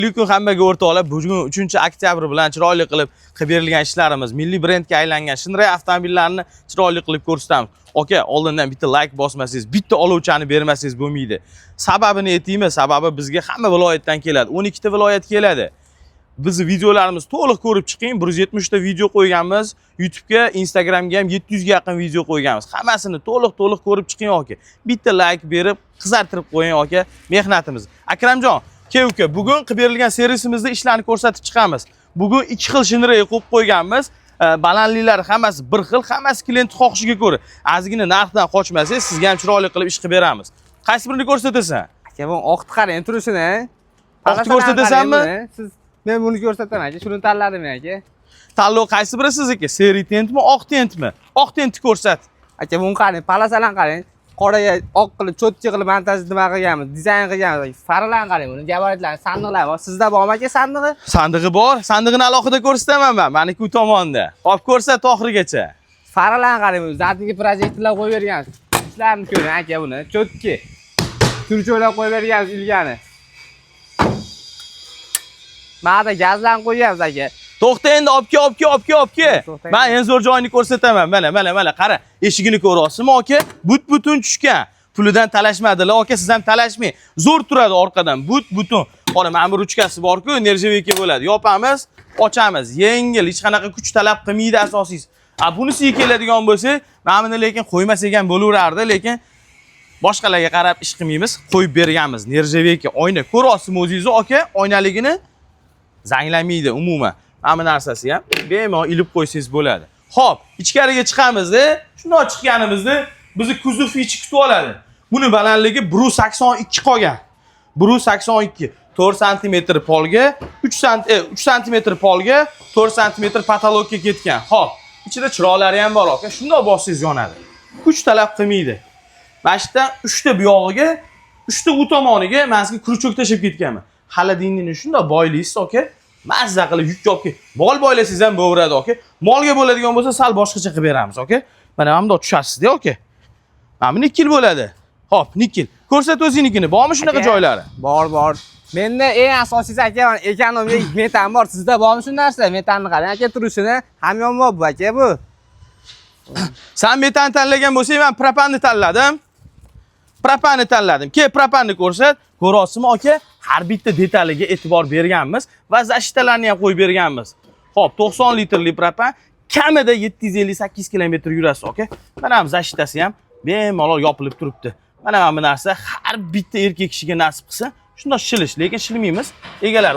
Lekin hammaga o'rtoqlar, bugun 3-oktyabr bilan chiroyli qilib berilgan ishlarimiz, milliy brendga aylangan Shinray avtomobillarni chiroyli qilib ko'rsatamiz. Oka, oldindan bitta like bosmasangiz, bitta olovchani bermasangiz bo'lmaydi. Sababini aytaymi? Sababi bizga hamma viloyatdan keladi. 12 ta viloyat keladi. Bizni videolarimiz to'liq ko'rib chiqing. 170 ta video qo'yganmiz. YouTube'ga, Instagramga ham 700 ga yaqin video qo'yganmiz. Hammasini to'liq ko'rib chiqing aka. Bitta like berib, qizartirib qo'ying aka mehnatimiz. Akramjon, uka, bugun qilib berilgan servisimizda ishlarni ko'rsatib chiqamiz. Bugun 2 xil Shinray qo'yib qo'yganmiz. Balandliklari hammasi bir xil, hammasi klient xohishiga ko'ra. Ozgina narxdan qochmasangiz, sizga ham chiroyli qilib ish qilib beramiz. Qaysi birini ko'rsatasan? Aka, bu oqni qarang turishini. Oqni ko'rsatasanmi? Siz men buni ko'rsataman aka, shuni tanladim aka. Tanlov qaysi biri sizniki? Seri tentmi, oq tentmi? Oq tentni ko'rsat. Aka, buni qarang, palasalan qarang. Qoraga oq qilib, cho'tchi qilib montaj nima qilganmiz, dizayn qilganmiz. Faralarni qarang, buni gabaritlarni, sandiqlar bor. Sizda bormi aka sandig'i? Sandig'i bor. Sandig'ini alohida ko'rsataman men. Meniki u tomonda. Hop, ko'rsat oxirigacha. Faralarni qarang, buni zatinga proyektorlar qo'yib berganmiz. Ishlarni ko'ring aka buni, cho'tki. Turcho'lar qo'yib berganmiz ilgani. Mana gazlarni qo'yamiz aka. To'xta endi, olib ke. Men eng zo'r joyini ko'rsataman. Mana, qara. Eshigini ko'ryapsizmi aka? But-butun tushgan. Pulidan talashmadilar aka, siz ham talashmang. Zo'r turadi orqadan. But-butun. Qora, mana bu ruchkasi bor-ku, nerjaveka bo'ladi. Yopamiz, ochamiz. Yengil, hech qanaqa kuch talab qilmaydi asosiysi. Bunisiga keladigan bo'lsa, mana buni lekin qo'ymasak ham bo'laverardi, lekin boshqalarga qarab ish qilmaymiz, qo'yib berganmiz. Nerjaveka, oyna ko'ryapsizmi o'zingiz aka? Oynaligini zanglamaydi umuman. Hamma narsasi ham bemalol ilib qo'ysangiz bo'ladi. Xo'p, ichkariga chiqamiz-da. Shunday chiqqanimizda bizni kuzov ichi kutib oladi. Buni balandligi 1.82 qolgan. 1.82, 4 sm polga, 3 sm polga, 4 sm patologga ketgan. Xo'p, ichida chiroqlari ham bor aka. Shunday bossangiz yonadi. Kuch talab qilmaydi. Mana shu yerdan 3 ta bu yog'iga, 3 ta u tomoniga men sizga kruchok tashib ketganman. Xolodilnikni shunday boylaysiz aka. Mazza qilib yuk olib, mol boylasangiz ham bo'veradi aka. Molga bo'ladigan bo'lsa, sal boshqacha qilib beramiz aka. Mana hamda tushasiz-da aka. Mana bu nikkel bo'ladi. Xo'p, nikkel. Ko'rsat o'zingnikini. Bormi shunaqa joylari? Bor. Menda eng asosiysi aka, ekonomik metan bor. Sizda bormi shu narsa? Metanni qarang aka, turishini hamyon bor bu aka bu. Sen metan tanlagan bo'lsang, men propanni tanladim. Propanni ko'rsat. Ko'ryapsizmi aka? Har bitta detaliga e'tibor berganmiz va zashitalarni ham qo'yib berganmiz. Xo'p, 90 litrli propan kamida 758 km yurasiz aka. Mana ham zashitasi ham bemalol yopilib turibdi. Mana bu narsa har bitta erkak kishiga nasib qilsa, shunday shilish, lekin shilmaymiz. Egalar